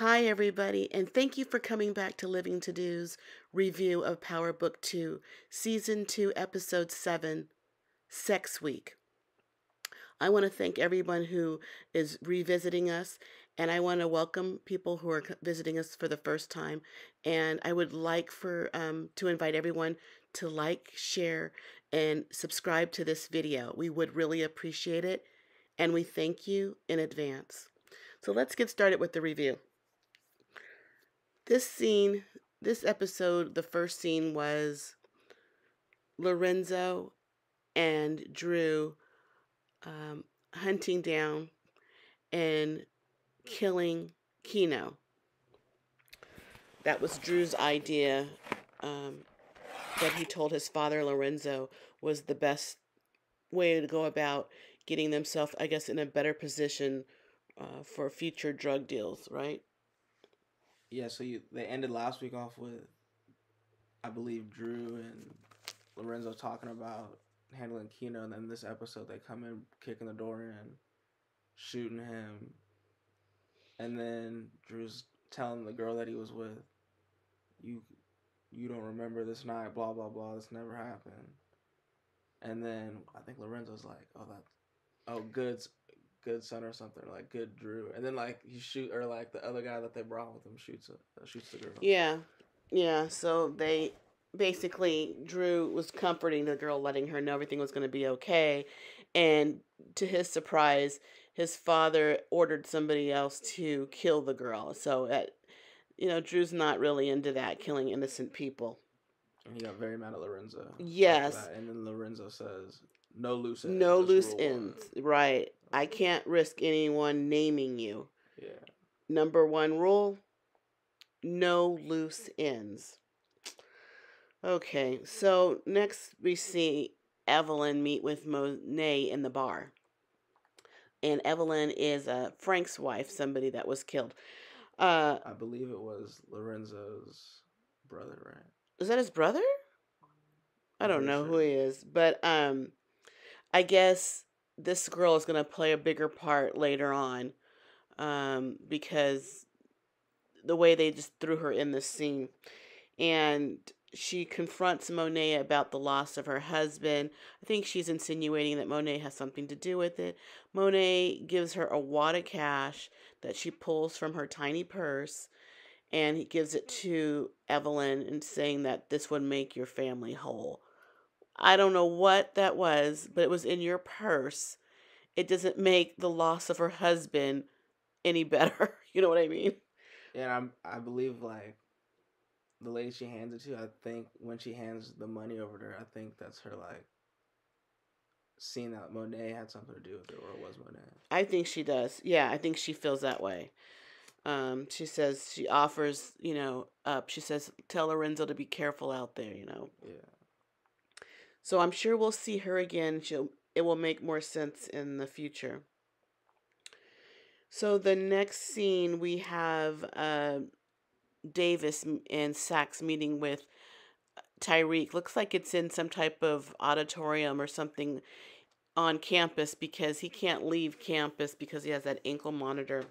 Hi, everybody, and thank you for coming back to Living To Do's review of Power Book 2, Season 2, Episode 7, Sex Week. I want to thank everyone who is revisiting us, and I want to welcome people who are visiting us for the first time. And I would like to invite everyone to like, share, and subscribe to this video. We would really appreciate it, and we thank you in advance. So let's get started with the review. This episode, the first scene was Lorenzo and Drew hunting down and killing Kino. That was Drew's idea that he told his father, Lorenzo, was the best way to go about getting themselves, I guess, in a better position for future drug deals, right? Yeah, so they ended last week off with, I believe, Drew and Lorenzo talking about handling Kino, and then this episode they come in, kicking the door in, shooting him, and then Drew's telling the girl that he was with, you don't remember this night, blah blah blah, this never happened. And then I think Lorenzo's like, good son or something, like good Drew. And then like the other guy that they brought with him shoots the girl. Yeah. So they basically, Drew was comforting the girl, letting her know everything was going to be okay. And to his surprise, his father ordered somebody else to kill the girl. So Drew's not really into that, killing innocent people. And he got very mad at Lorenzo. Yes. And then Lorenzo says, "No loose ends. No That's loose rule ends. one." Right. I can't risk anyone naming you. Yeah. Number one rule: no loose ends. Okay, so next we see Evelyn meet with Monet in the bar. And Evelyn is Frank's wife, somebody that was killed. I believe it was Lorenzo's brother, right? Is that his brother? I don't know who he is, but I guess this girl is going to play a bigger part later on because the way they just threw her in this scene. And she confronts Monet about the loss of her husband. I think she's insinuating that Monet has something to do with it. Monet gives her a wad of cash that she pulls from her tiny purse, and he gives it to Evelyn and saying that this would make your family whole. I don't know what that was, but it was in your purse. It doesn't make the loss of her husband any better. You know what I mean? Yeah, I believe like the lady she hands it to, I think when she hands the money over to her, I think that's her like seeing that Monet had something to do with it, or it was Monet. I think she does. Yeah, I think she feels that way. She says she offers, up. She says, tell Lorenzo to be careful out there, Yeah. So I'm sure we'll see her again. It will make more sense in the future. So the next scene we have Davis and Sachs meeting with Tyreek. Looks like it's in some type of auditorium or something on campus because he can't leave campus because he has that ankle monitor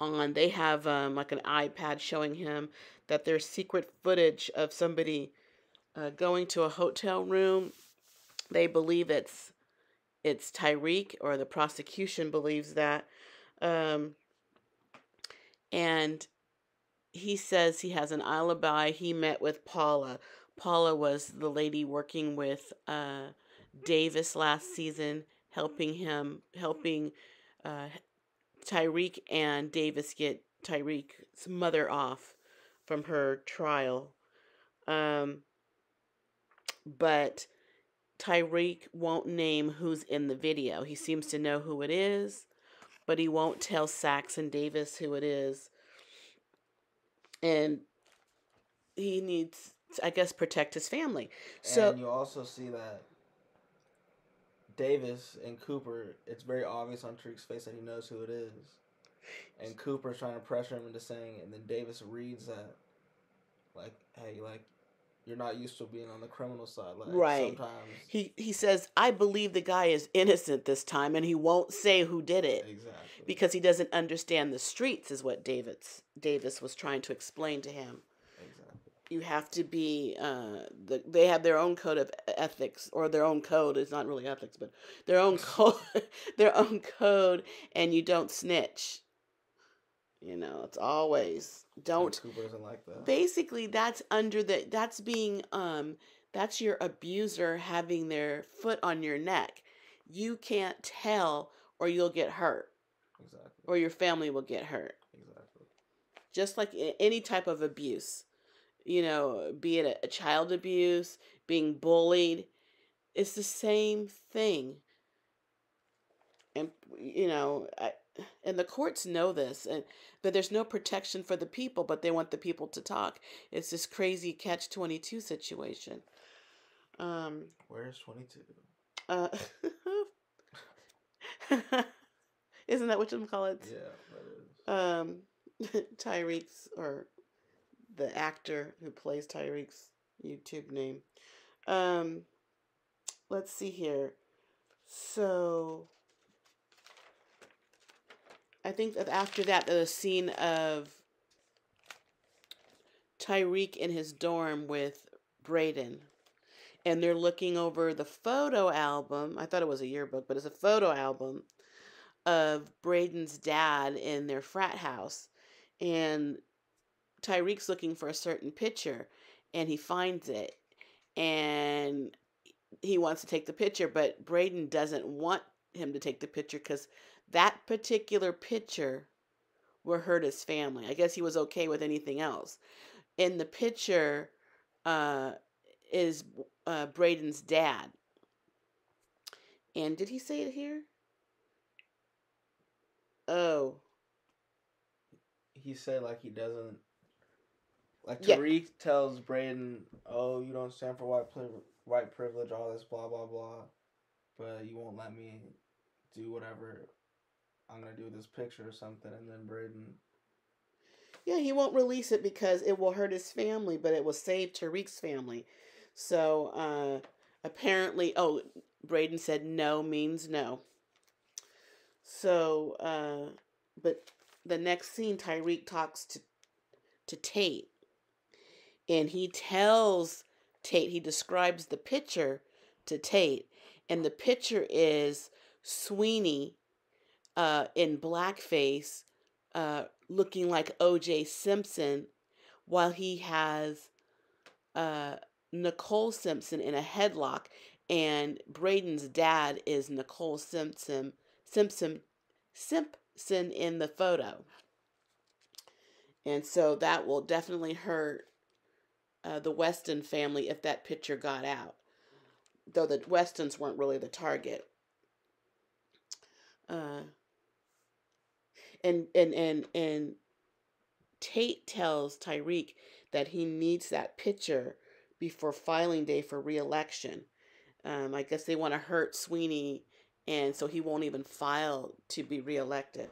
on. They have like an iPad showing him that there's secret footage of somebody going to a hotel room. They believe it's Tyreek, or the prosecution believes that. And he says he has an alibi. He met with Paula. Paula was the lady working with Davis last season, helping Tyreek and Davis get Tyreek's mother off from her trial. But Tyreek won't name who's in the video. He seems to know who it is, but he won't tell Sachs and Davis who it is. And he needs to, I guess, protect his family. And you also see that Davis and Cooper, it's very obvious on Tyreek's face that he knows who it is. And Cooper's trying to pressure him into saying it, and then Davis reads that, like, hey, like, you're not used to being on the criminal side. Like, Right. sometimes... He says, I believe the guy is innocent this time, and he won't say who did it. Exactly. Because he doesn't understand the streets, is what Davis was trying to explain to him. Exactly. You have to be, they have their own code of ethics, or their own code. It's not really ethics, but their own code, their own code, and you don't snitch. You know, it's always don't. Cooper doesn't like that. Basically, that's that's your abuser having their foot on your neck. You can't tell, or you'll get hurt. Exactly. Or your family will get hurt. Exactly. Just like any type of abuse, you know, be it a child abuse, being bullied, it's the same thing. And you know, and the courts know this, and but there's no protection for the people, but they want the people to talk. It's this crazy catch-22 situation. Where's 22? Isn't that what you call it? Yeah, that is. Tyreek's, or the actor who plays Tyreek's YouTube name. Let's see here. So I think that after that, the scene of Tyreek in his dorm with Braden, and they're looking over the photo album. I thought it was a yearbook, but it's a photo album of Braden's dad in their frat house. And Tyreek's looking for a certain picture, and he finds it. And he wants to take the picture, but Braden doesn't want him to take the picture because that particular picture will hurt his family. I guess he was okay with anything else. In the picture is Braden's dad. And did he say it here? Oh. He said, like, he doesn't... Like, Tyreek tells Braden, oh, you don't stand for white privilege, all this blah, blah, blah, but you won't let me do whatever I'm going to do with this picture or something. And then Braden... Yeah, he won't release it because it will hurt his family, but it will save Tyreek's family. So, apparently... Oh, Braden said no means no. So, but the next scene, Tyreek talks to Tate. And he tells Tate, he describes the picture to Tate. And the picture is Sweeney in blackface looking like O.J. Simpson while he has Nicole Simpson in a headlock. And Braden's dad is Nicole Simpson in the photo. And so that will definitely hurt the Weston family if that picture got out. Though the Westons weren't really the target. And Tate tells Tyreek that he needs that picture before filing day for re-election. I guess they want to hurt Sweeney, and so he won't even file to be re-elected.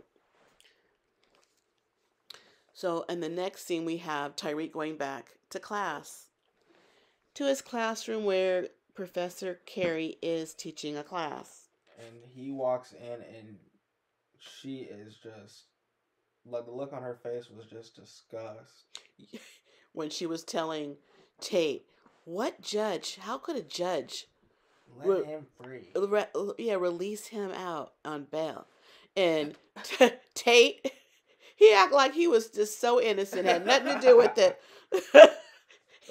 So in the next scene, we have Tyreek going back to class, to his classroom where Professor Carey is teaching a class. And he walks in, and she is just, like, the look on her face was just disgust. When she was telling Tate, what judge, how could a judge let him free? Release him out on bail. And Tate, he acted like he was just so innocent, had nothing to do with it. That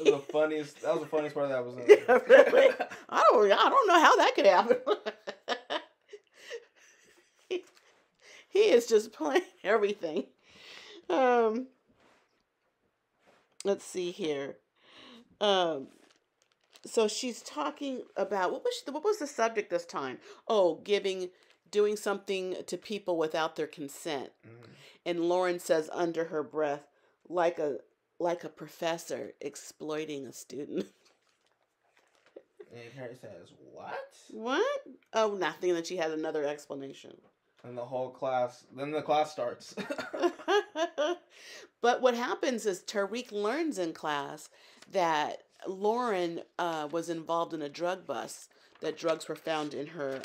was the funniest part of that was. Yeah, really? I don't know how that could happen. he is just playing everything. Let's see here. So she's talking about what was the subject this time? Oh, doing something to people without their consent. Mm-hmm. And Lauren says under her breath, like a professor exploiting a student. And Harry says, what? What? Oh, nothing. And then she has another explanation. And the class starts. But what happens is Tyreek learns in class that Lauren was involved in a drug bust. That drugs were found in her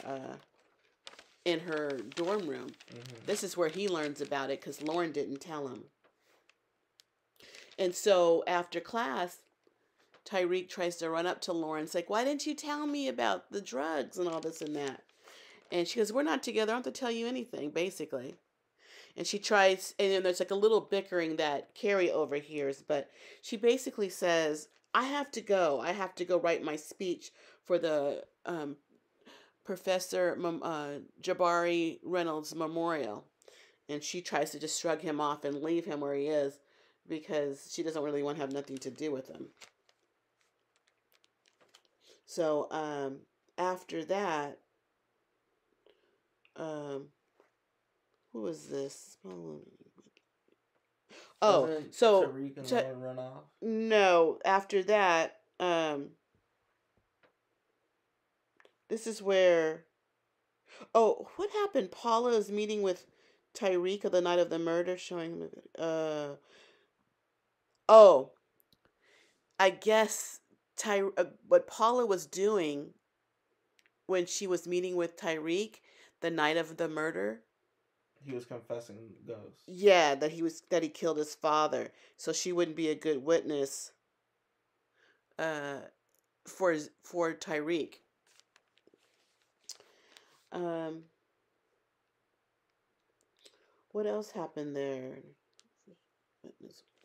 dorm room. Mm-hmm. This is where he learns about it because Lauren didn't tell him. And so after class, Tyreek tries to run up to Lauren. It's like, why didn't you tell me about the drugs and all this and that? And she goes, we're not together. I don't have to tell you anything, basically. And she tries, and then there's like a little bickering that Carrie overhears, but she basically says, I have to go. I have to go write my speech for the Professor Jabari Reynolds Memorial. And she tries to just shrug him off and leave him where he is because she doesn't really want to have nothing to do with him. So after that, who was this? Oh, Doesn't so Tyreek and Lauren run off? no. After that, this is where. Oh, what happened? Paula is meeting with Tyreek on the night of the murder, showing him. Oh, I guess what Paula was doing when she was meeting with Tyreek the night of the murder. He was confessing ghosts. Yeah, that he killed his father, so she wouldn't be a good witness. For Tyreek. What else happened there?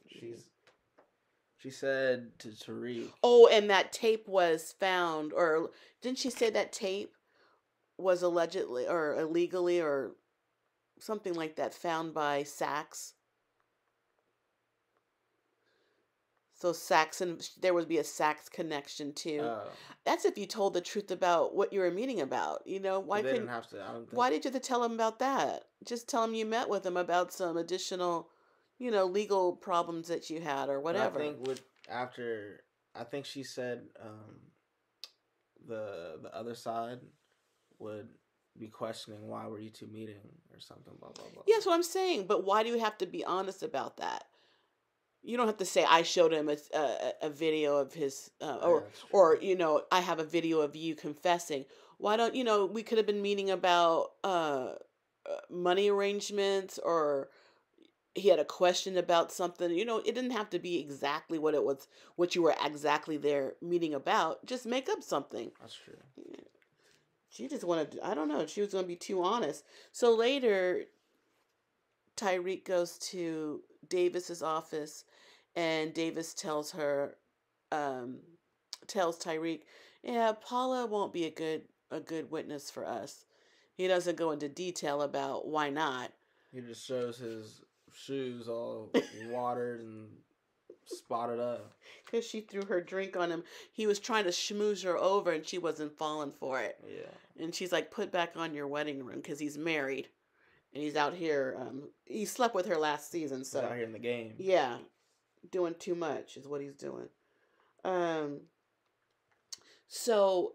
She said to Tyreek. Oh, and that tape was found, or didn't she say that tape was allegedly or illegally or something like that found by Sachs? So Sachs, and there would be a Sachs connection too. That's if you told the truth about what you were meeting about. You know, why they didn't have to? I don't think. Why did you have to tell him about that? Just tell him you met with him about some additional, legal problems that you had or whatever. But I think she said the other side would be questioning why were you two meeting or something, blah blah blah. Yeah, that's what I'm saying. But why do you have to be honest about that? You don't have to say I showed him a video of his or I have a video of you confessing. Why don't we could have been meeting about money arrangements, or he had a question about something. It didn't have to be exactly what you were exactly there meeting about. Just make up something. That's true. She just wanted, I don't know, she was going to be too honest. So later, Tyreek goes to Davis's office, and Davis tells Tyreek, yeah, Paula won't be a good witness for us. He doesn't go into detail about why not. He just shows his shoes all watered and spotted up. Because she threw her drink on him. He was trying to schmooze her over, and she wasn't falling for it. Yeah. And she's like, put back on your wedding ring, because he's married. And he's out here, he slept with her last season, so. He's out here in the game. Yeah. Doing too much is what he's doing. So,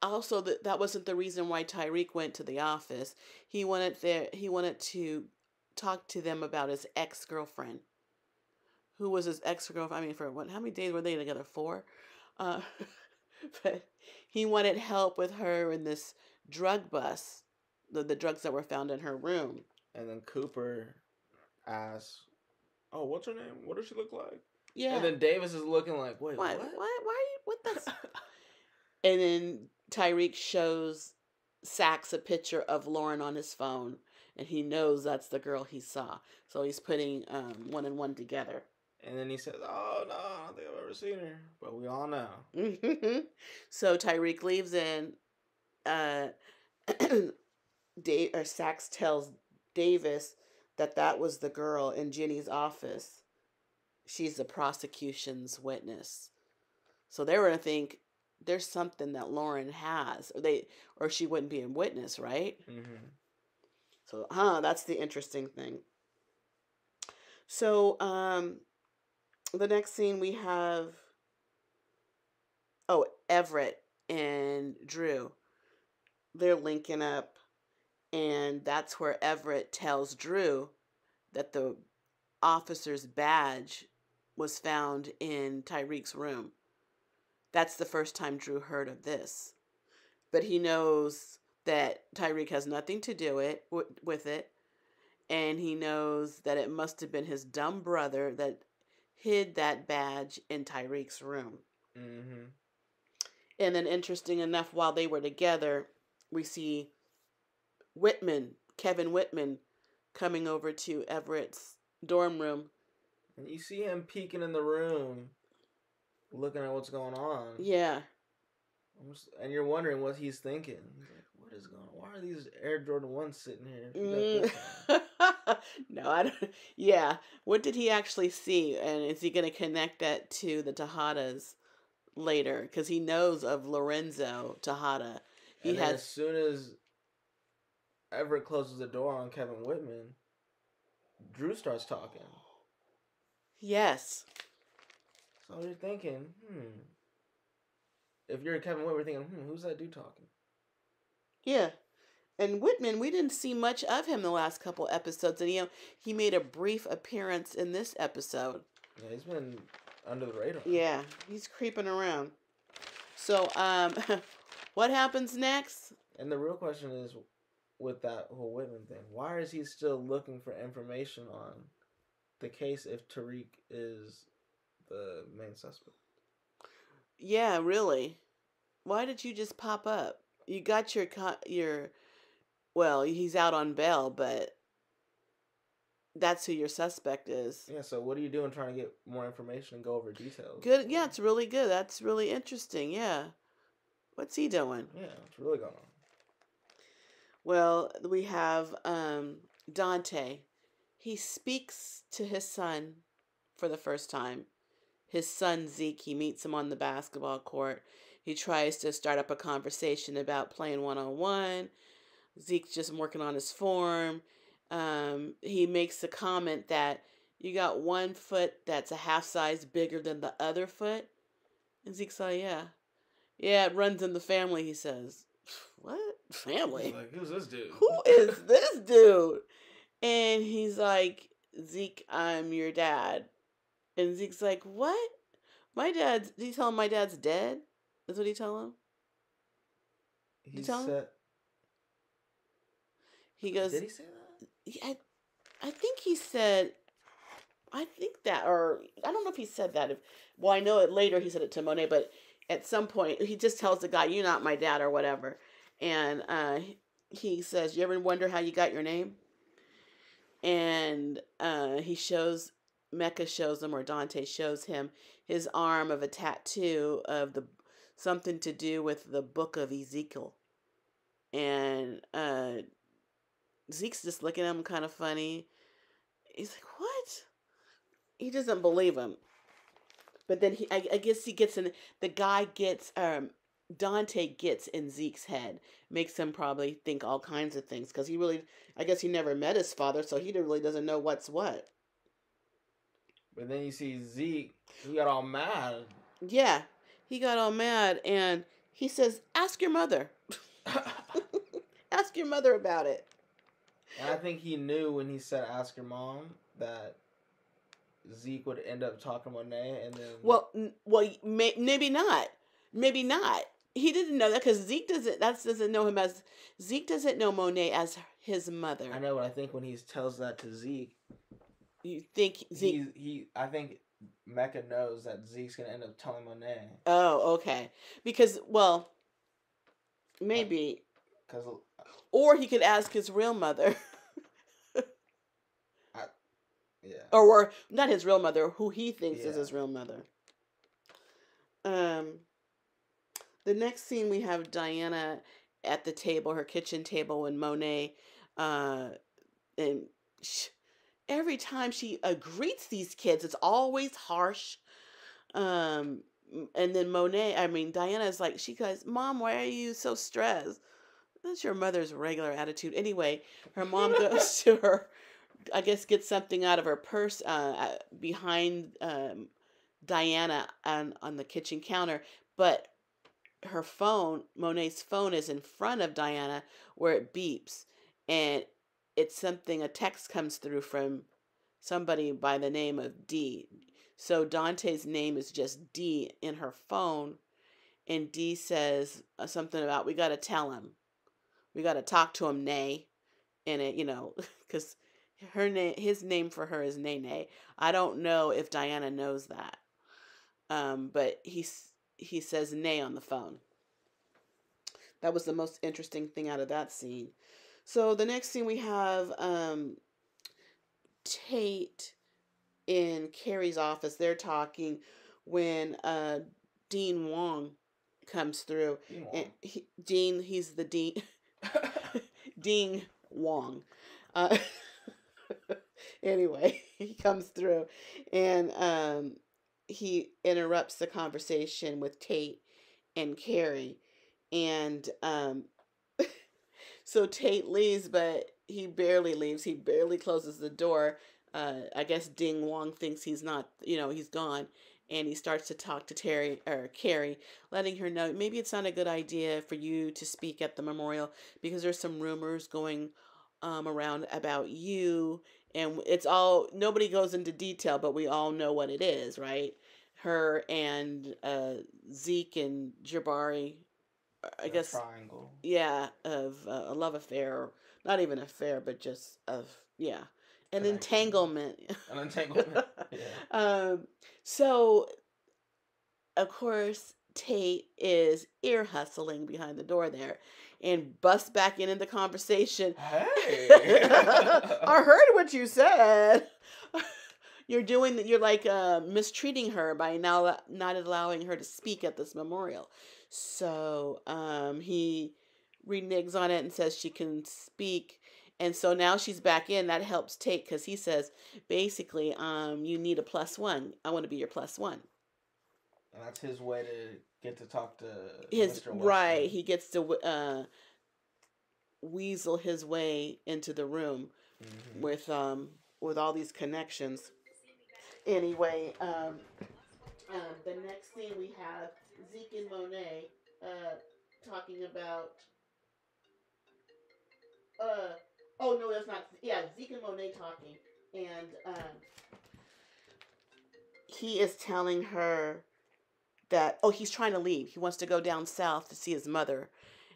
also, that wasn't the reason why Tyreek went to the office. He wanted to talk to them about his ex-girlfriend. Who was his ex-girlfriend? I mean, how many days were they together? 4? But he wanted help with her in this drug bust. The drugs that were found in her room. And then Cooper asks, oh, what's her name? What does she look like? Yeah. And then Davis is looking like, wait, what? Why are you, what the? And then Tyreek shows Sachs a picture of Lauren on his phone, and he knows that's the girl he saw. So he's putting one and one together. And then he says, oh, no, I don't think I've ever seen her. But we all know. So Tyreek leaves in. Sachs tells Davis that was the girl in Jenny's office. She's the prosecution's witness. So they were going to think there's something that Lauren has, or she wouldn't be a witness, right? Mm-hmm. So, that's the interesting thing. So, the next scene we have, Everett and Drew. They're linking up, and that's where Everett tells Drew that the officer's badge was found in Tyreek's room. That's the first time Drew heard of this. But he knows that Tyreek has nothing to do with it. And he knows that it must have been his dumb brother that hid that badge in Tyreek's room. Mm-hmm. And then, interesting enough, while they were together, we see Kevin Whitman, coming over to Everett's dorm room. And you see him peeking in the room, looking at what's going on. Yeah. And you're wondering what he's thinking. He's like, what is going on? Why are these Air Jordan 1s sitting here? No, I don't. Yeah. What did he actually see? And is he going to connect that to the Tejadas later? Because he knows of Lorenzo Tejada. As soon as Everett closes the door on Kevin Whitman, Drew starts talking. Yes. So you're thinking, if you're Kevin Whitman, you're thinking, who's that dude talking? Yeah. And Whitman, we didn't see much of him the last couple episodes. And he made a brief appearance in this episode. Yeah, he's been under the radar. Yeah, he's creeping around. So, what happens next? And the real question is, with that whole Whitman thing, why is he still looking for information on the case if Tyreek is the main suspect? Yeah, really. Why did you just pop up? You got your well, he's out on bail, but that's who your suspect is. Yeah, so what are you doing trying to get more information and go over details? Good. Yeah, it's really good. That's really interesting. Yeah. What's he doing? Yeah, what's really going on? Well, we have Dante. He speaks to his son for the first time. His son, Zeke, he meets him on the basketball court. He tries to start up a conversation about playing one-on-one. Zeke's just working on his form. He makes the comment that you got one foot that's a half size bigger than the other foot. And Zeke's like, yeah. Yeah, it runs in the family, he says. What? Family? He's like, who's this dude? Who is this dude? And he's like, Zeke, I'm your dad. And Zeke's like, what? Did he tell him my dad's dead? That's what he tell him? He said... He goes... Did he say that? Yeah, I think he said... I think that, or... I don't know if he said that. Well, I know it later he said it to Monet, but at some point, he just tells the guy, you're not my dad, or whatever. And he says, you ever wonder how you got your name? And Mecca shows him, or Dante shows him, his arm of a tattoo of something to do with the book of Ezekiel. And Zeke's just looking at him kind of funny. He's like, what? He doesn't believe him. But then I guess he gets in, Dante gets in Zeke's head, makes him probably think all kinds of things, because I guess he never met his father, so he really doesn't know what's what. But then you see Zeke, he got all mad. Yeah, he got all mad, and he says, ask your mother. Ask your mother about it. And I think he knew when he said ask your mom that Zeke would end up talking to Monet, and then... Well, maybe not. Maybe not. He didn't know that because Zeke doesn't know him as... Zeke doesn't know Monet as his mother. I know, but I think when he tells that to Zeke... You think Zeke... I think Mecca knows that Zeke's going to end up telling Monet. Oh, okay. Because, well, maybe... Or he could ask his real mother. Yeah. Or not his real mother, who he thinks is his real mother. The next scene, we have Diana at the table, her kitchen table, and Monet, and every time she greets these kids, it's always harsh. And then Diana is like, she goes, Mom, why are you so stressed? That's your mother's regular attitude. Anyway, her mom goes to her, I guess, gets something out of her purse behind Diana on the kitchen counter, but her phone, Monet's phone, is in front of Diana where it beeps, and it's a text comes through from somebody by the name of D. So Dante's name is just D in her phone, and D says something about, we got to tell him. We got to talk to him, Nay. And it, because his name for her is Nene. I don't know if Diana knows that. But he says Nay on the phone. That was the most interesting thing out of that scene. So the next scene we have Tate in Carrie's office. They're talking when Dean Wong comes through. Dean And Wong. he's the Dean. Dean Wong. Uh, anyway, he comes through and he interrupts the conversation with Tate and Carrie. And so Tate leaves, but he barely leaves. He barely closes the door. I guess Ding Wong thinks he's not, he's gone. And he starts to talk to Carrie, letting her know maybe it's not a good idea for you to speak at the memorial because there's some rumors going around about you. And it's all, nobody goes into detail, but we all know what it is, right? Her and Zeke and Jabari, I guess, triangle. Yeah, of a love affair, not even affair, but just of, yeah, an entanglement. An entanglement. Yeah. So of course Tate is ear hustling behind the door there, and busts back in the conversation. Hey, I heard what you said. You're like mistreating her by now not allowing her to speak at this memorial. So he reneges on it and says she can speak. And so now she's back in. That helps Tate because he says, basically, you need a +1. I want to be your +1. And that's his way to get to talk to Mr. Western. Right. He gets to weasel his way into the room with all these connections. Anyway, the next scene we have Zeke and Monet talking about. Oh no, that's not. Yeah, Zeke and Monet talking, and he is telling her that he's trying to leave. He wants to go down south to see his mother,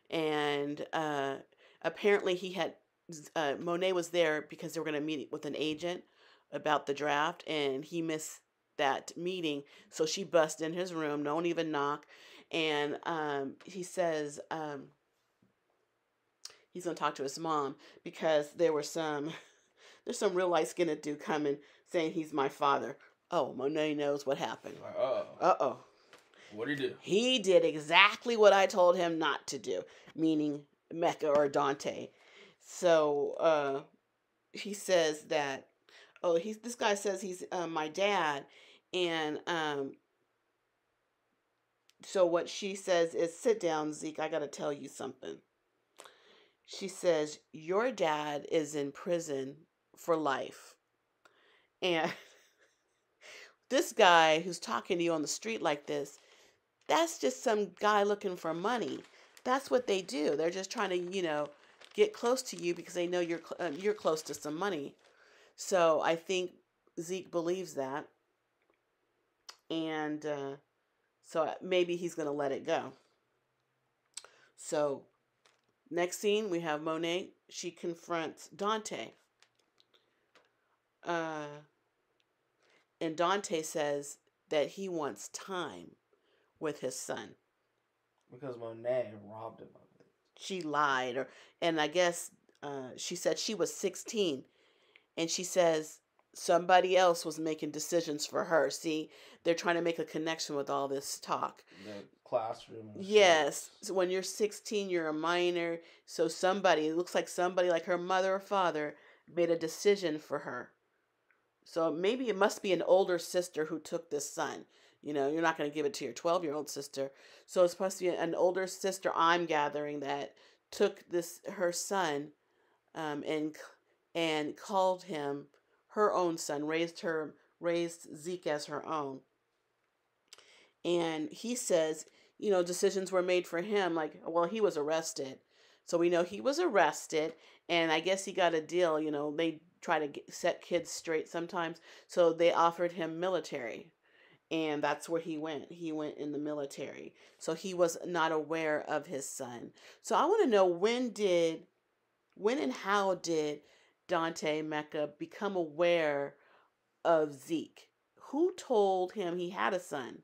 and apparently he had Monet was there because they were going to meet with an agent about the draft, and he missed that meeting, so she busts in his room, don't even knock, and he says he's going to talk to his mom because there's some real light-skinned dude coming saying he's my father. Oh, Monet knows what happened. Uh-oh. What did he do? He did exactly what I told him not to do, meaning Mecca or Dante. So he says that, this guy says he's my dad, and so what she says is, sit down, Zeke, I got to tell you something. She says, your dad is in prison for life. And this guy who's talking to you on the street like this, that's just some guy looking for money. That's what they do. They're just trying to, get close to you because they know you're close to some money. So I think Zeke believes that. And so maybe he's going to let it go. So next scene, we have Monet. She confronts Dante. And Dante says that he wants time with his son. Because Monet robbed him of it. She lied. And I guess she said she was 16. And she says somebody else was making decisions for her. See, they're trying to make a connection with all this talk. The classroom. Yes. So when you're 16, you're a minor. So it looks like somebody like her mother or father made a decision for her. So maybe it must be an older sister who took this son. You're not going to give it to your 12-year-old sister. So it's supposed to be an older sister, I'm gathering, that took her son and called him her own son, raised Zeke as her own. And he says, decisions were made for him. Like, well, he was arrested. So we know he was arrested, and I guess he got a deal. try to set kids straight sometimes. So they offered him military, and that's where he went. He went in the military. So he was not aware of his son. So I want to know, when and how did Dante Mecca become aware of Zeke? Who told him he had a son?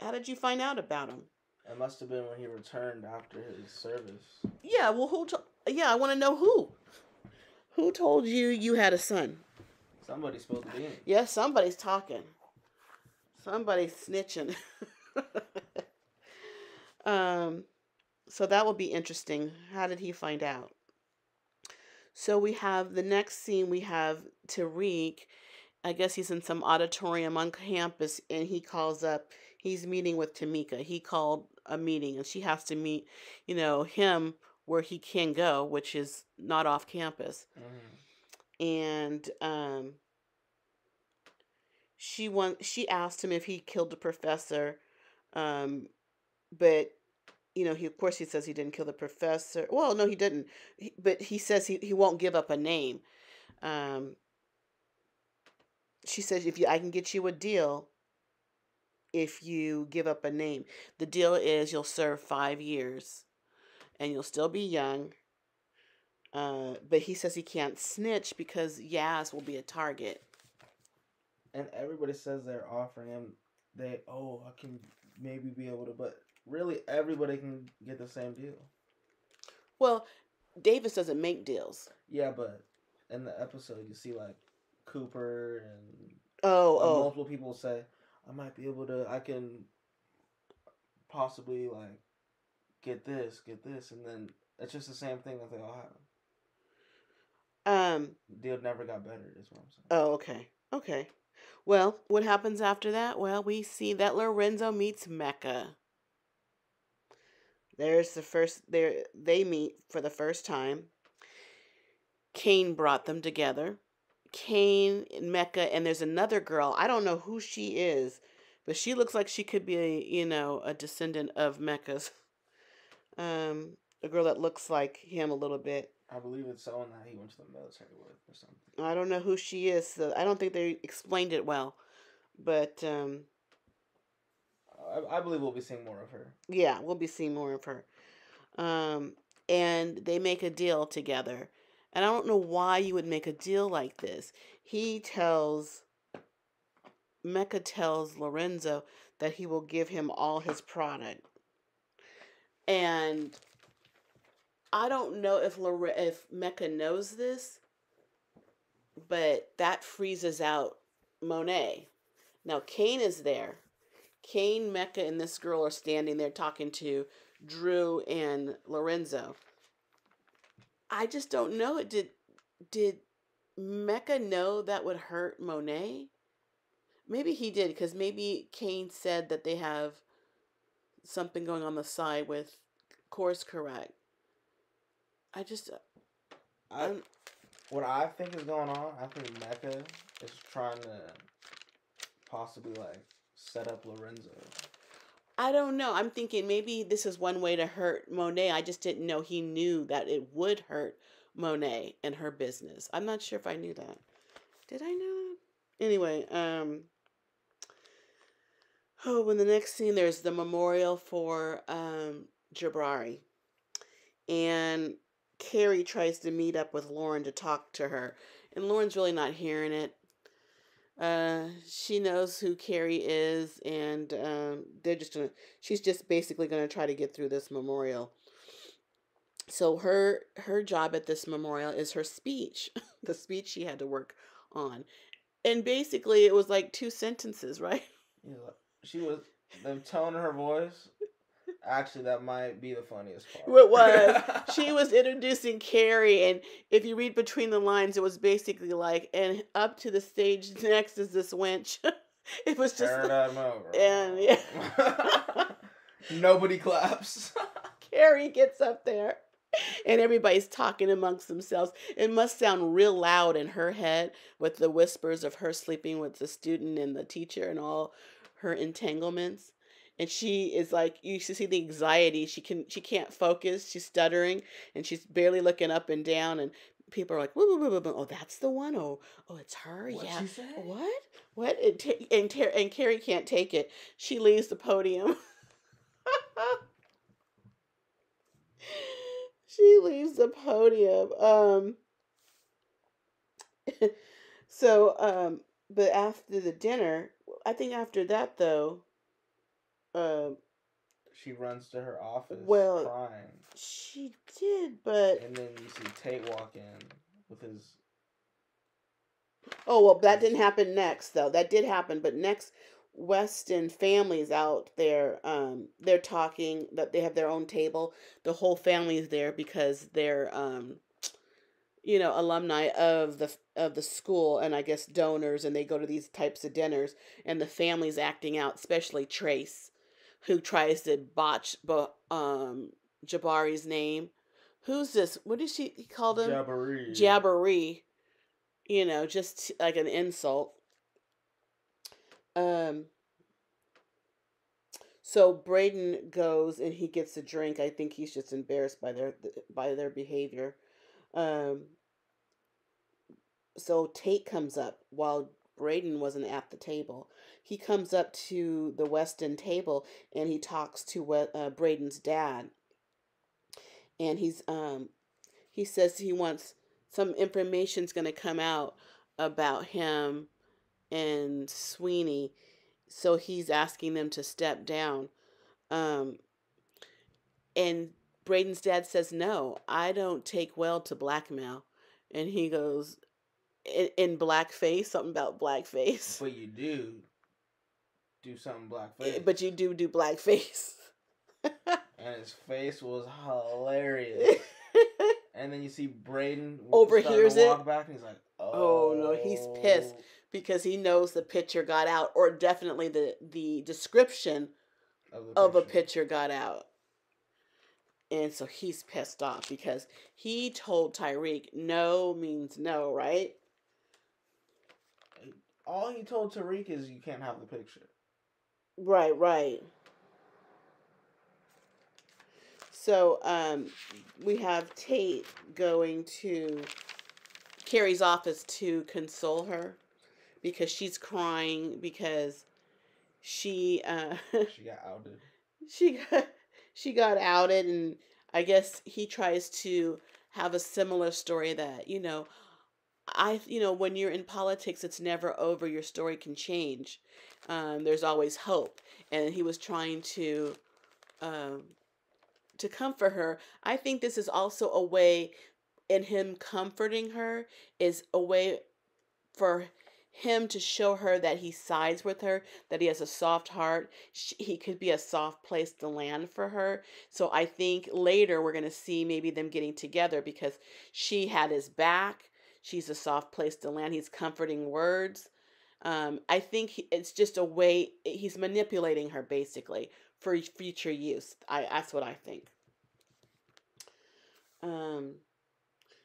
How did you find out about him? It must have been when he returned after his service. Yeah, well, yeah, I want to know who. Who told you you had a son? Somebody spilled the beans. Yeah, somebody's talking. Somebody's snitching. So that will be interesting. How did he find out? So we have the next scene. We have Tyreek. I guess he's in some auditorium on campus, and he calls up. He's meeting with Tamika. He called a meeting, and she has to meet, him where he can go, which is not off campus. And she asked him if he killed the professor, but he says he didn't kill the professor. Well, no, he didn't. But he says he won't give up a name. She says, I can get you a deal if you give up a name. The deal is you'll serve 5 years and you'll still be young. But he says he can't snitch because Yaz will be a target. And everybody says they're offering him, I can maybe be able to, but really everybody can get the same deal. Well, Davis doesn't make deals. Yeah, but in the episode you see like Cooper and multiple people say, I can possibly like get this, and then it's just the same thing that they all have. The deal never got better, is what I'm saying. Oh, okay. Well, what happens after that? Well, we see that Lorenzo meets Mecca. They meet for the first time. Kane brought them together. Kane and Mecca, and there's another girl. I don't know who she is, but she looks like she could be a descendant of Mecca's. A girl that looks like him a little bit. I believe it's someone that he went to the military with or something. I don't know who she is. So I don't think they explained it well, but I believe we'll be seeing more of her. Yeah, we'll be seeing more of her. And they make a deal together. And I don't know why you would make a deal like this. Mecca tells Lorenzo that he will give him all his product. And I don't know if Mecca knows this, but that freezes out Monet. Now, Kane is there. Kane, Mecca, and this girl are standing there talking to Drew and Lorenzo. I just don't know. Did Mecca know that would hurt Monet? Maybe he did, because maybe Kane said that they have something going on the side with course correct. What I think is going on, I think Mecca is trying to possibly like set up Lorenzo. I don't know. I'm thinking maybe this is one way to hurt Monet. I just didn't know he knew that it would hurt Monet and her business. I'm not sure if I knew that. Did I know that? Anyway, in the next scene, there's the memorial for Jabrari. And Carrie tries to meet up with Lauren to talk to her. And Lauren's really not hearing it. She knows who Carrie is, and she's just basically gonna try to get through this memorial. So her job at this memorial is her speech, the speech she had to work on, and basically it was like 2 sentences, right? Yeah, the tone of her voice. Actually, that might be the funniest part. It was. She was introducing Carrie, and if you read between the lines, it was basically like, and up to the stage next is this wench. It was just... Turn them over. And, yeah. Nobody claps. Carrie gets up there, and everybody's talking amongst themselves. It must sound real loud in her head with the whispers of her sleeping with the student and the teacher and all her entanglements. And she is like, you should see the anxiety. She can't focus. She's stuttering, and she's barely looking up and down. And people are like, woo, woo, woo, woo, woo. Oh, that's the one. Oh, it's her. What'd Yeah. she say? What? And Carrie can't take it. She leaves the podium. She leaves the podium. But after the dinner, I think after that though, um, She runs to her office well, crying. she did, but And then you see Tate walk in with his. oh well, that didn't happen next though. That did happen, but next, Weston family's out there. They're talking that they have their own table. The whole family's there because they're alumni of the school, and I guess donors, and they go to these types of dinners, and the family's acting out, especially Trace, who tries to botch Jabari's name. Who's this? What did he called him? Jabberee. Jabberee. Just like an insult. Um. So Braden goes and he gets a drink. I think he's just embarrassed by their behavior. Um. So Tate comes up while Braden wasn't at the table. He comes up to the Weston table and he talks to Braden's dad. And he says he wants some information's going to come out about him and Sweeney. So he's asking them to step down. Um, and Braden's dad says, "No, I don't take well to blackmail." And he goes, in blackface, something about blackface. But you do something blackface. But you do blackface. And his face was hilarious. And then you see Braden overhears to walk it. Back, and he's like, "Oh no, he's pissed because he knows the picture got out, or definitely the description of a picture got out." And so he's pissed off because he told Tyreek no means no, right? All he told Tyreek is you can't have the picture. Right. So we have Tate going to Carrie's office to console her because she's crying because she she got outed. She got outed, and I guess he tries to have a similar story that when you're in politics, it's never over. Your story can change. There's always hope, and he was trying to comfort her. I think this is also a way, in him comforting her, is a way for him to show her that he sides with her, that he has a soft heart. He could be a soft place to land for her. So I think later we're going to see maybe them getting together because she had his back. She's a soft place to land. He's comforting words. I think it's just a way he's manipulating her basically for future use. That's what I think.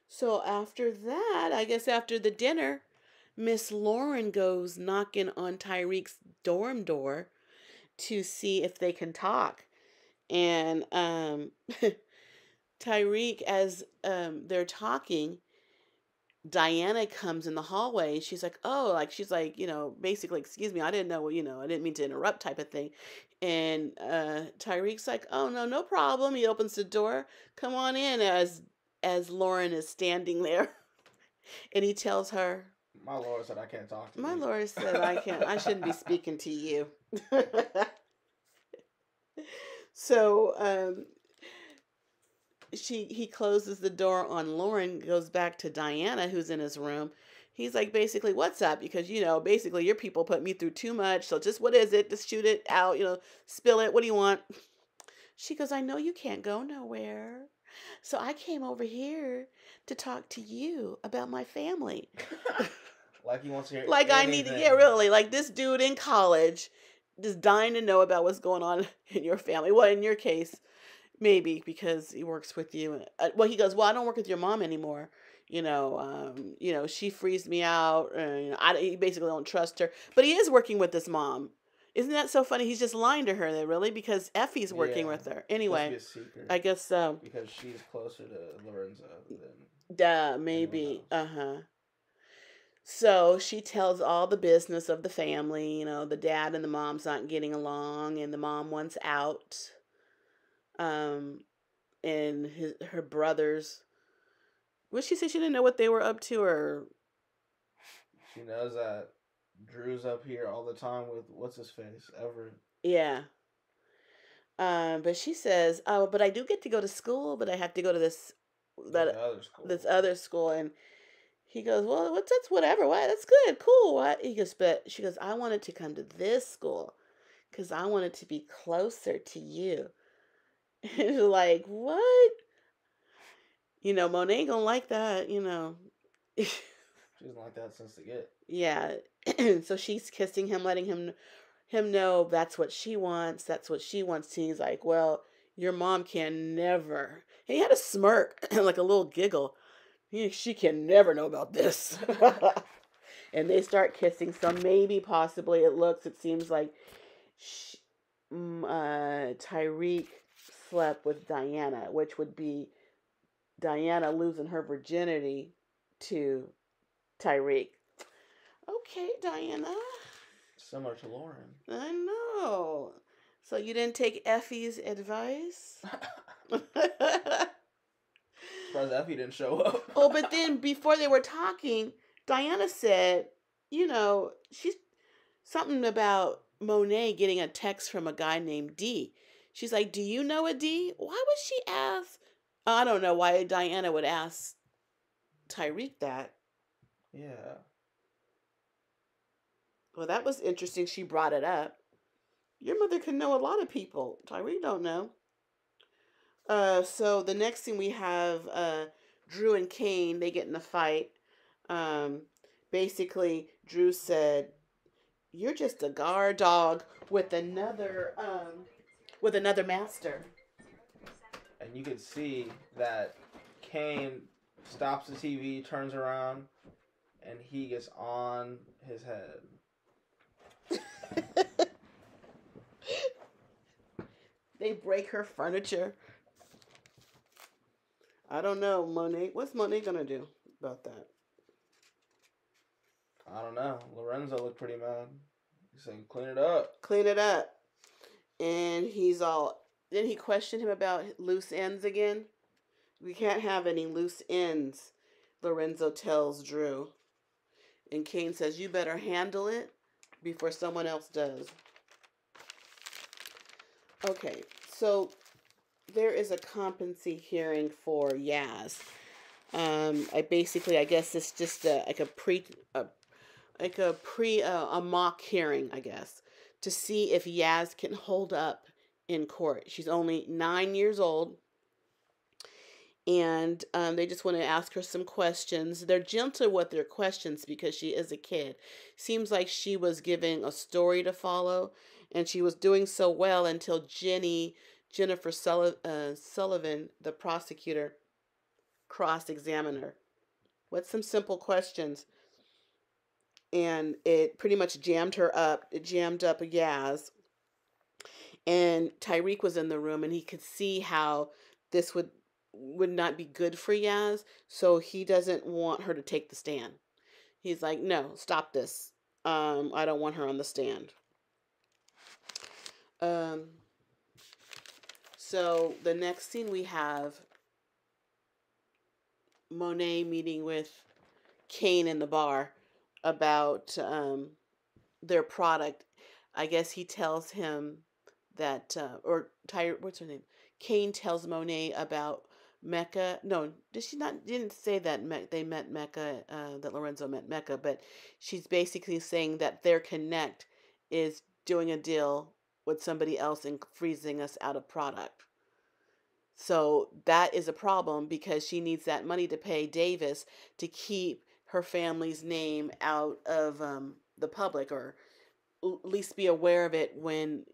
So after that, I guess after the dinner, Miss Lauren goes knocking on Tyreek's dorm door to see if they can talk. And Tyreek, as they're talking, Diana comes in the hallway and she's like, basically, excuse me, I didn't know, I didn't mean to interrupt type of thing. And Tyreek's like, "Oh, no problem." He opens the door. "Come on in," as Lauren is standing there. And he tells her, "My lawyer said I can't talk to you." My lawyer said I shouldn't be speaking to you. So he closes the door on Lauren, goes back to Diana, who's in his room. He's like, basically, "What's up?" Because, basically your people put me through too much. So just, what is it? Just shoot it out, spill it. What do you want? She goes, "I know you can't go nowhere. So I came over here to talk to you about my family." Like he wants to hear like anything. really. Like this dude in college just dying to know about what's going on in your family. Well, in your case, maybe because he works with you. He goes, "Well, I don't work with your mom anymore. She freezed me out. He basically don't trust her. But he is working with his mom. Isn't that so funny? He's just lying to her, then, really, because Effie's working with her. Supposed to Anyway, be a secret. I guess so. Because she's closer to Lorenzo than Duh, anyone maybe. else. So she tells all the business of the family. The dad and the mom's not getting along, and the mom wants out. Um, and her brothers. What she said, she didn't know what they were up to, or She knows that Drew's up here all the time with what's his face, Everett. yeah. But she says, "Oh, but I do get to go to school, but I have to go to Other school. this other school." And he goes, "Well, that's whatever. What? That's good, cool. What?" He goes, "But," she goes, "I wanted to come to this school because I wanted to be closer to you." And she's like, "What?" Monet gonna like that. She doesn't like that since the get. Yeah. So she's kissing him, letting him know that's what she wants. That's what she wants. And he's like, "Well, your mom can never." And he had a smirk, like a little giggle. She can never know about this. And they start kissing. So maybe, possibly, it seems like Tyreek slept with Diana, which would be Diana losing her virginity to Tyreek. Okay, Diana. Similar to Lauren. I know. So you didn't take Effie's advice? Surprised Effie didn't show up. Oh, but then before they were talking, Diana said, she's something about Monet getting a text from a guy named D. She's like, "Do you know a D?" Why would she ask? I don't know why Diana would ask Tyreek that. Yeah. Well, that was interesting. She brought it up. Your mother could know a lot of people. Tyreek don't know. So the next thing we have, Drew and Kane, they get in a fight. Basically, Drew said, "You're just a guard dog with another master." And you could see that Kane stops the TV, turns around, and he gets on his head. They break her furniture. I don't know, Monet. What's Monet gonna do about that? I don't know. Lorenzo looked pretty mad. He's saying, "Clean it up." Clean it up. And he's all. Then he questioned him about loose ends again. "We can't have any loose ends," Lorenzo tells Drew. And Kane says, "You better handle it before someone else does." Okay, so there is a competency hearing for Yaz. I guess it's just a mock hearing, I guess, to see if Yaz can hold up in court. She's only 9 years old, and they just want to ask her some questions. They're gentle with their questions because she is a kid. Seems like she was given a story to follow, and she was doing so well until Jennifer Sullivan, the prosecutor, cross-examined her with some simple questions, and it pretty much jammed her up. It jammed up Yaz, and Tyreek was in the room, and he could see how this would not be good for Yaz, so he doesn't want her to take the stand. He's like, "No, stop this. I don't want her on the stand." So the next scene we have Monet meeting with Kane in the bar about their product. I guess he tells him that, what's her name? Kane tells Monet about Mecca. No, didn't say that they met Mecca, that Lorenzo met Mecca, but she's basically saying that their connect is doing a deal with somebody else and freezing us out of product. So that is a problem because she needs that money to pay Davis to keep her family's name out of the public, or at least be aware of it when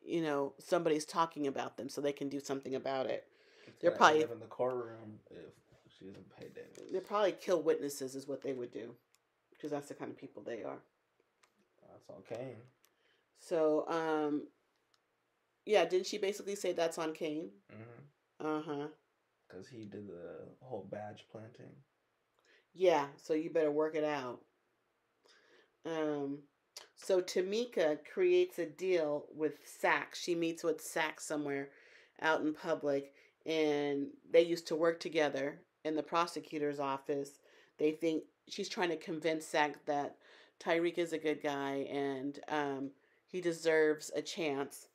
somebody's talking about them, so they can do something about it. They're probably in the courtroom if she doesn't pay Davis. They'll probably kill witnesses, is what they would do, because that's the kind of people they are. That's all Kane. So, yeah, didn't she basically say that's on Kane? Uh-huh. Because he did the whole badge planting. Yeah, so you better work it out. Um, so Tamika creates a deal with Sax. She meets with Sax somewhere out in public, and they used to work together in the prosecutor's office. They think she's trying to convince Sax that Tyreek is a good guy and he deserves a chance.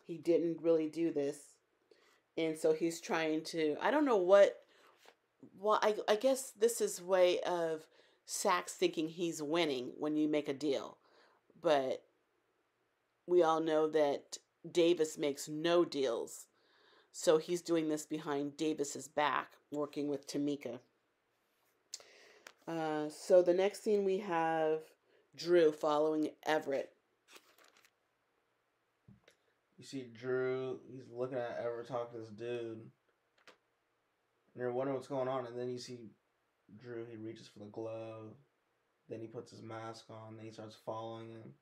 He didn't really do this, and so he's trying to. I don't know what. Well, I guess this is way of Sax thinking he's winning when you make a deal. But we all know that Davis makes no deals. So he's doing this behind Davis's back, working with Tamika. So the next scene we have Drew following Everett. You see Drew, he's looking at Everett talking to this dude. And you're wondering what's going on. And then you see Drew, he reaches for the glove. Then he puts his mask on. Then he starts following him.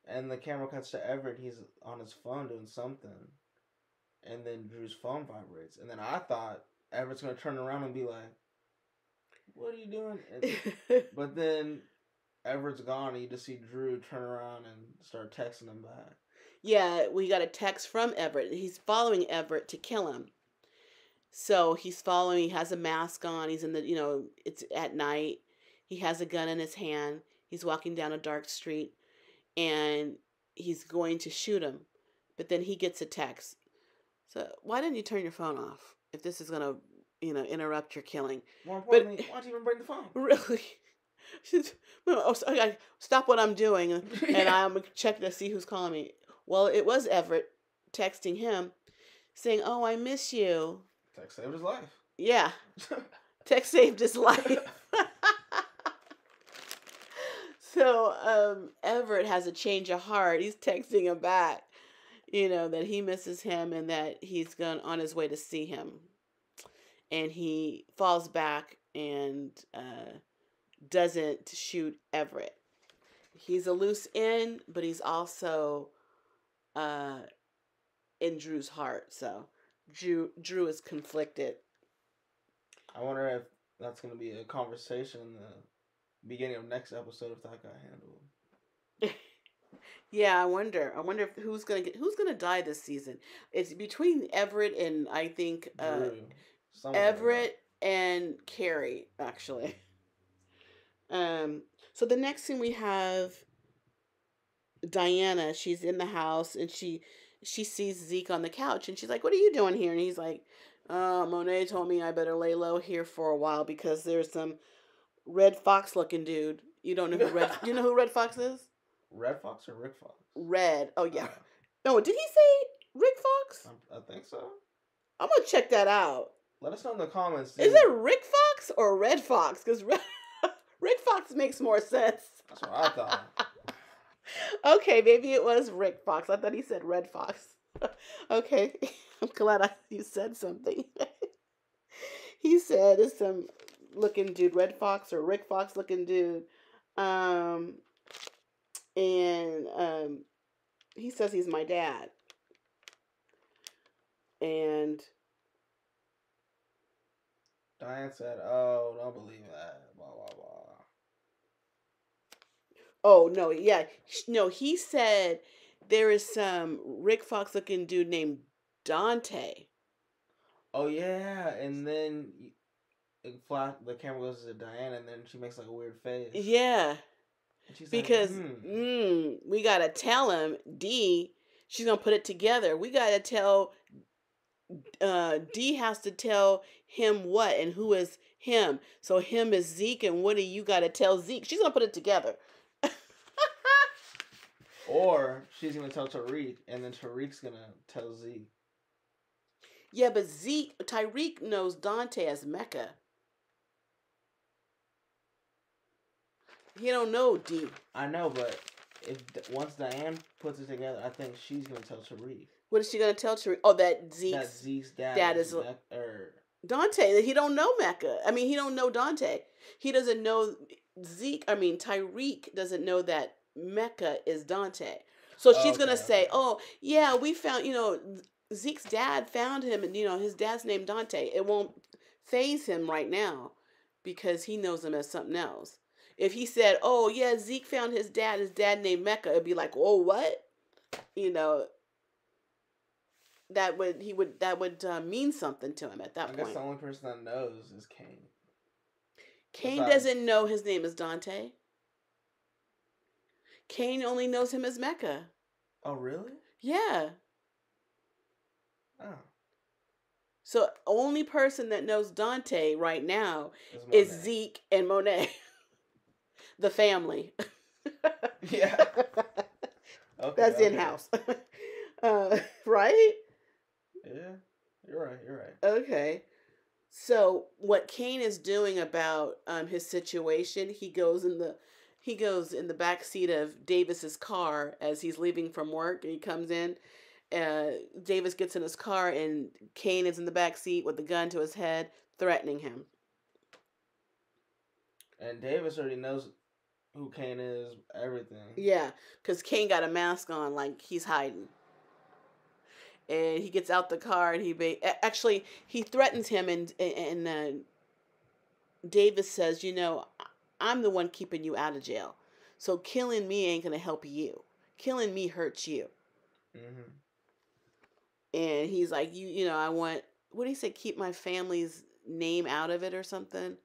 And the camera cuts to Everett. He's on his phone doing something. And then Drew's phone vibrates. And then I thought Everett's going to turn around and be like, what are you doing? But then Everett's gone and you just see Drew turn around and start texting him back. Yeah, we got a text from Everett. He's following Everett to kill him. So he's following, he has a mask on. He's in the, it's at night. He has a gun in his hand. He's walking down a dark street and he's going to shoot him. But then he gets a text. So why didn't you turn your phone off if this is going to, interrupt your killing? More importantly, why'd you even bring the phone? Really? I stop what I'm doing and I'm checking to see who's calling me. Well, it was Everett texting him saying, "Oh, I miss you." Text saved his life. Yeah. Text saved his life. So Everett has a change of heart. He's texting him back, that he misses him and that he's gone on his way to see him. And he falls back and doesn't shoot Everett. He's a loose end, but he's also in Drew's heart. So Drew is conflicted. I wonder if that's going to be a conversation in the beginning of next episode if that got handled. Yeah, I wonder if who's gonna die this season. It's between Everett and I think Everett and Carrie actually. So the next thing we have Diana. She's in the house and she sees Zeke on the couch and she's like, "What are you doing here?" And he's like, Monet told me I better lay low here for a while because there's some Red Fox looking dude. You don't know who you know who Red Fox is? Red Fox or Rick Fox? Red. Oh yeah. No, did he say Rick Fox? I think so. I'm gonna check that out. Let us know in the comments. Is it Rick Fox or Red Fox? Because Rick Fox makes more sense. That's what I thought. Okay, maybe it was Rick Fox. I thought he said Red Fox. Okay, I'm glad you said something. He said it's some looking dude, Red Fox or Rick Fox looking dude. And he says he's my dad. And Diane said, "Oh, don't believe that." Blah blah blah. Oh no, yeah, no. He said there is some Rick Fox looking dude named Dante. Oh yeah, and then the camera goes to Diane, and then she makes like a weird face. Yeah, because like, we gotta tell him D. She's gonna put it together. We gotta tell D has to tell him what and who is him. So him is Zeke, and what do you gotta tell Zeke? She's gonna put it together. Or she's gonna tell Tyreek, and then Tyreek's gonna tell Zeke. Yeah, but Tyreek knows Dante as Mecca. He don't know D. I know, but once Diane puts it together, I think she's gonna tell Tyreek. What is she gonna tell Tyreek? Oh, that Zeke's dad is Dante. He don't know Mecca. I mean, he don't know Dante. He doesn't know Zeke. I mean, Tyreek doesn't know that Mecca is Dante. So she's Okay, gonna say, okay. "Oh, yeah, we found, Zeke's dad found him, and his dad's named Dante." It won't phase him right now because he knows him as something else. If he said, "Oh, yeah, Zeke found his dad named Mecca," it'd be like, "Oh, what?" You know, that would mean something to him at that I guess point. the only person that knows is Kane. Kane Besides, doesn't know his name is Dante. Kane only knows him as Mecca. oh really? Yeah. Oh, So only person that knows Dante right now it's is Monet. Zeke and Monet, the family. Yeah. Okay, That's in okay. house, right? Yeah, you're right. You're right. Okay. So what Kane is doing about his situation, he goes in the back seat of Davis's car as he's leaving from work, and he comes in. Davis gets in his car, and Kane is in the back seat with the gun to his head, threatening him. And Davis already knows who Kane is, everything. Yeah, because Kane got a mask on, like he's hiding. And he gets out the car, and actually he threatens him, and Davis says, "I'm the one keeping you out of jail, so killing me ain't gonna help you. Killing me hurts you." Mm-hmm. And he's like, I want, what do you say, keep my family's name out of it or something.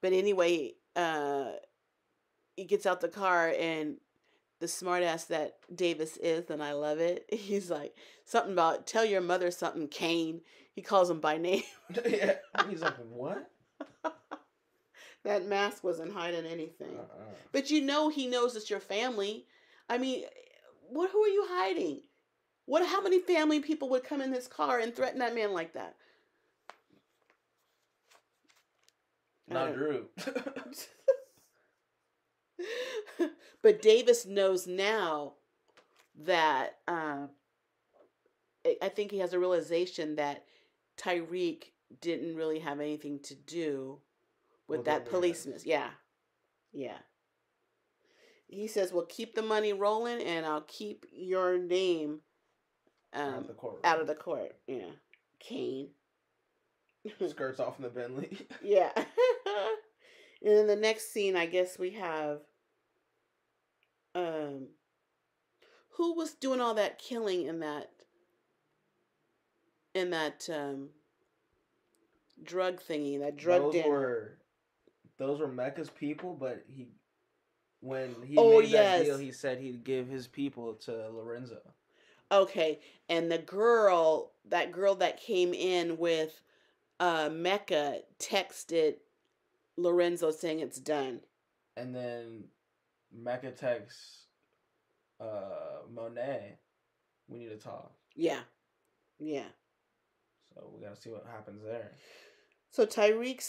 But anyway, he gets out the car, and the smartass that Davis is, and I love it. He's like, something about tell your mother something, Kane. He calls him by name. Yeah, he's like, what? That mask wasn't hiding anything. Uh-uh. But he knows it's your family. I mean, who are you hiding? How many family people would come in his car and threaten that man like that? Not Drew. But Davis knows now that I think he has a realization that Tyreek didn't really have anything to do with that policeman. Yeah, yeah. He says, "Well, keep the money rolling, and I'll keep your name Out of the courtroom. out of the court." Yeah, Kane. Skirts off in the Bentley. Yeah. And in the next scene, I guess we have um who was doing all that killing in that drug thingy, that drug those den. were those were Mecca's people, but when he Oh, made that yes. deal, he said he'd give his people to Lorenzo. Okay, and that girl that came in with Mecca texted Lorenzo saying it's done. And then Mecca texts Monet, we need to talk. Yeah. Yeah. So we gotta see what happens there. So Tyreek,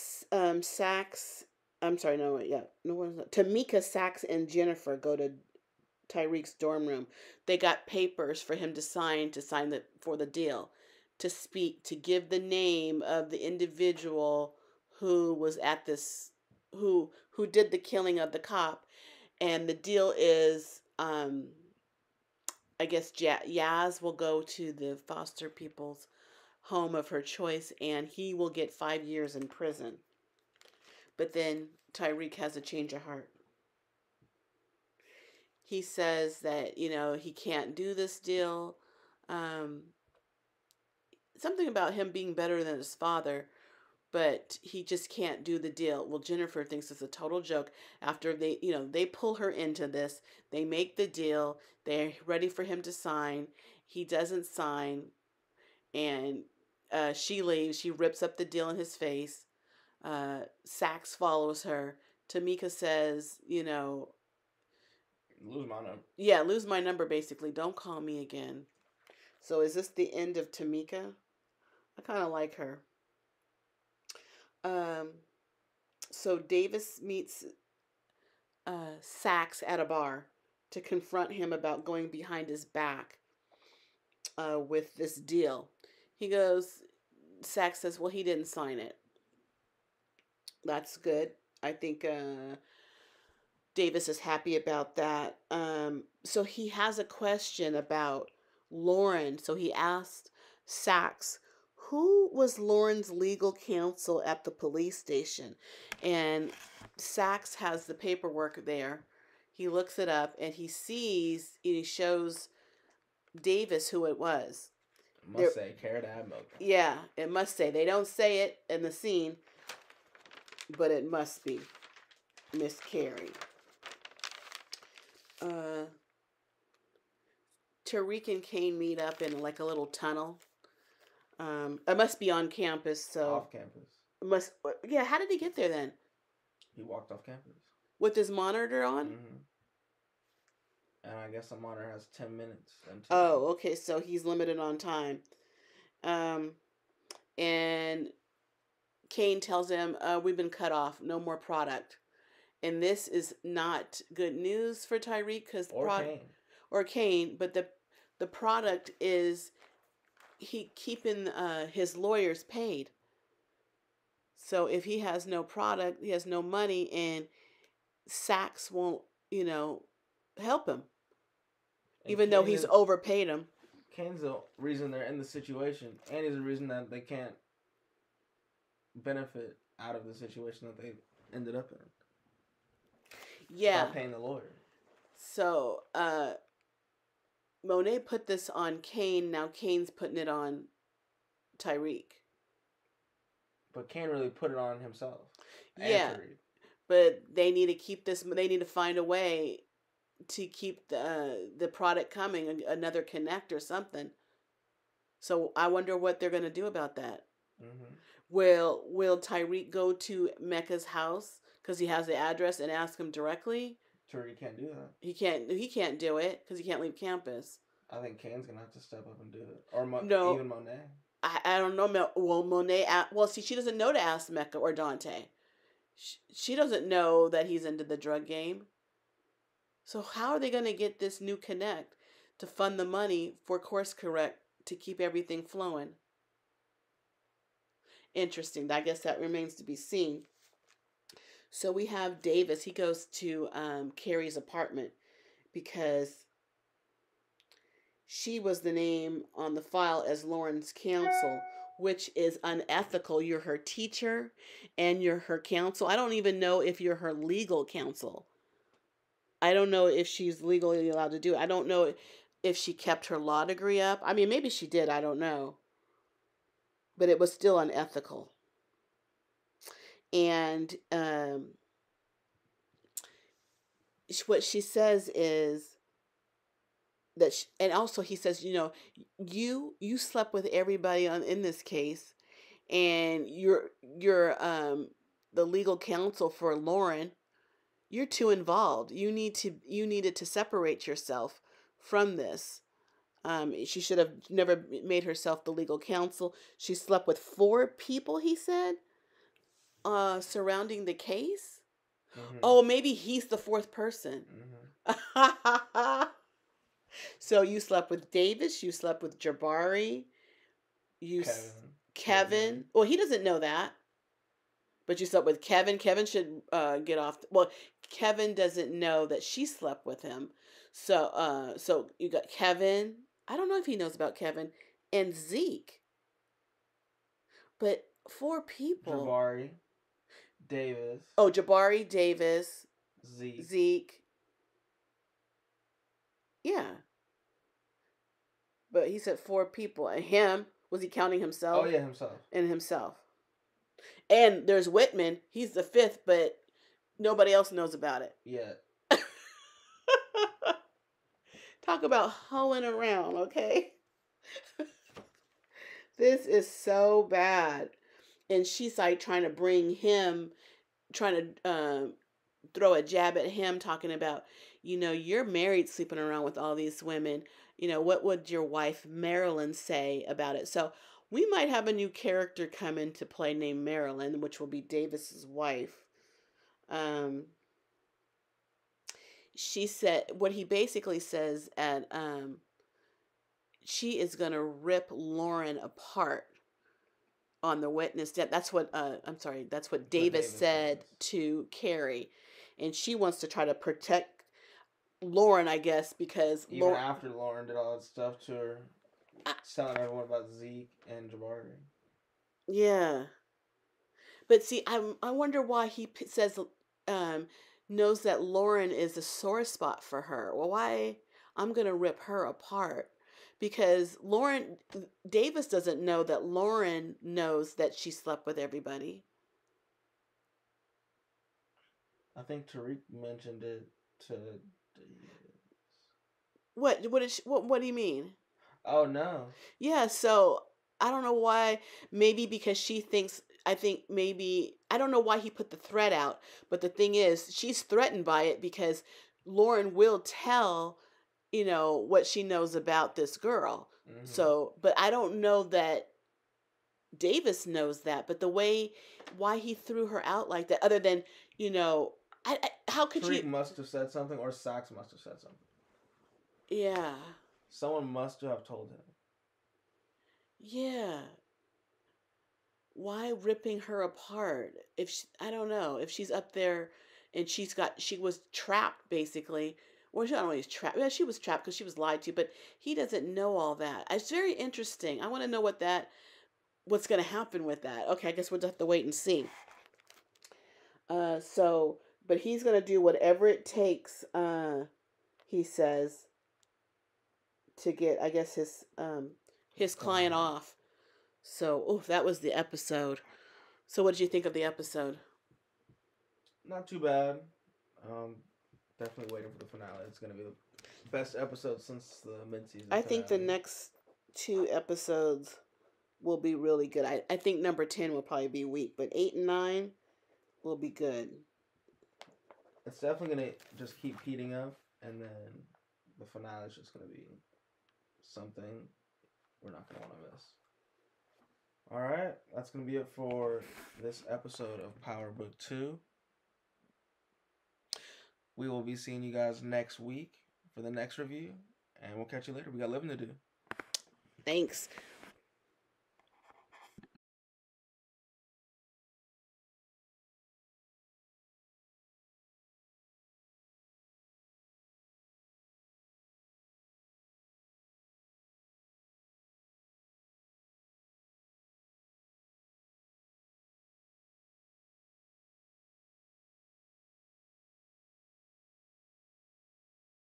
Sax, I'm sorry, no, yeah, no one's not. Tamika, Sax, and Jennifer go to Tyreek's dorm room. They got papers for him to sign for the deal, to speak, to give the name of the individual who was at this, who did the killing of the cop, and the deal is, I guess Yaz will go to the foster people's home of her choice, and he will get 5 years in prison. But then Tyreek has a change of heart. He says that, he can't do this deal. Um, Something about him being better than his father, but he just can't do the deal. Well, Jennifer thinks it's a total joke. After they pull her into this, they make the deal. They're ready for him to sign. He doesn't sign, and she leaves. She rips up the deal in his face. Sax follows her. Tamika says, Lose my number. yeah, lose my number, basically. Don't call me again. So is this the end of Tamika? I kind of like her. Um, so Davis meets Sax at a bar to confront him about going behind his back with this deal. Sax says, well, he didn't sign it. That's good. I think Davis is happy about that. So he has a question about Lauren. So he asked Sachs, who was Lauren's legal counsel at the police station? And Sachs has the paperwork there. He looks it up and he shows Davis who it was. Must say Carrot Admiral. Yeah, it must say. They don't say it in the scene, but it must be Miss Carey. Tyreek and Kane meet up in like a little tunnel. It must be on campus, so off campus. Yeah, how did he get there then? He walked off campus with his monitor on. Mm-hmm. And I guess the monitor has 10 minutes. Oh, okay, so he's limited on time. And Kane tells him, "We've been cut off. No more product." And this is not good news for Tyreek because Kane, but the product is he keeping his lawyers paid. So if he has no product, he has no money, and Sachs won't, help him, and even though he's overpaid him. Kane's the reason they're in the situation, and he's the reason that they can't benefit out of the situation that they ended up in. Yeah. By paying the lawyer. So, Monet put this on Kane. Now Kane's putting it on Tyreek. But Kane really put it on himself. Yeah. But they need to keep this. They need to find a way to keep the product coming. Another connect or something. So I wonder what they're going to do about that. Mm-hmm. Will Tyreek go to Mecca's house because he has the address and ask him directly? Tyreek can't do that. He can't do it because he can't leave campus. I think Kane's gonna have to step up and do it, or even Monet. I don't know. Well, Monet. See, she doesn't know to ask Mecca or Dante. She doesn't know that he's into the drug game. So how are they going to get this new connect to fund the money for Course Correct to keep everything flowing? Interesting. I guess that remains to be seen. So we have Davis. He goes to Carrie's apartment because she was the name on the file as Lauren's counsel, which is unethical. You're her teacher and you're her counsel. I don't even know if you're her legal counsel. I don't know if she's legally allowed to do it. I don't know if she kept her law degree up. I mean, maybe she did. I don't know. But it was still unethical. And what she says is that, and also he says, you slept with everybody in this case, and you're the legal counsel for Lauren. You're too involved. You needed to separate yourself from this. She should have never made herself the legal counsel. She slept with 4 people, he said, surrounding the case. Mm-hmm. Oh, maybe he's the 4th person. Mm-hmm. So you slept with Davis, you slept with Jabari, Kevin. Well, he doesn't know that. But you slept with Kevin. Kevin should get off. Well, Kevin doesn't know that she slept with him. So you got Kevin. I don't know if he knows about Kevin. And Zeke. But 4 people. Jabari, Davis. Oh, Jabari, Davis. Zeke. Yeah. But he said 4 people. And him, was he counting himself? Oh, yeah, himself. And himself. And there's Whitman. He's the 5th, but nobody else knows about it. Yeah. Talk about hoeing around, okay? This is so bad. And she's like trying to throw a jab at him, talking about, you're married sleeping around with all these women. What would your wife Marilyn say about it? So we might have a new character come into play named Marilyn, which will be Davis's wife. She said, what he basically says at, she is going to rip Lauren apart on the witness stand. That's what Davis said to Carrie. and she wants to try to protect Lauren, I guess, because Even after Lauren did all that stuff to her, telling everyone about Zeke and Jabari. Yeah. But see, I wonder why he says knows that Lauren is a sore spot for her. Well, why I'm gonna rip her apart because Lauren Davis doesn't know that Lauren knows that she slept with everybody. I think Tyreek mentioned it to Davis. What do you mean? Oh no. Yeah, so I don't know why. Maybe because she thinks. I think maybe I don't know why he put the threat out, but the thing is, she's threatened by it because Lauren will tell, what she knows about this girl. Mm-hmm. So, but I don't know that Davis knows that. But the way why he threw her out like that, other than how could Tyreek you? must have said something, or Sax must have said something. Yeah, Someone must have told him. yeah. Why ripping her apart if I don't know if she's up there and she was trapped basically. Well, she not always trapped. Yeah, she was trapped because she was lied to, but he doesn't know all that. It's very interesting. I want to know what's going to happen with that. Okay, I guess we'll just have to wait and see. But he's going to do whatever it takes. He says to get, I guess his client off. So, that was the episode. So, what did you think of the episode? Not too bad. Definitely waiting for the finale. It's gonna be the best episode since the mid-season. I think the next 2 episodes will be really good. I think number 10 will probably be weak, but 8 and 9 will be good. It's definitely gonna just keep heating up, and then the finale is just gonna be something we're not gonna want to miss. All right, that's gonna be it for this episode of Power Book 2. We will be seeing you guys next week for the next review, and we'll catch you later. We got living to do. Thanks.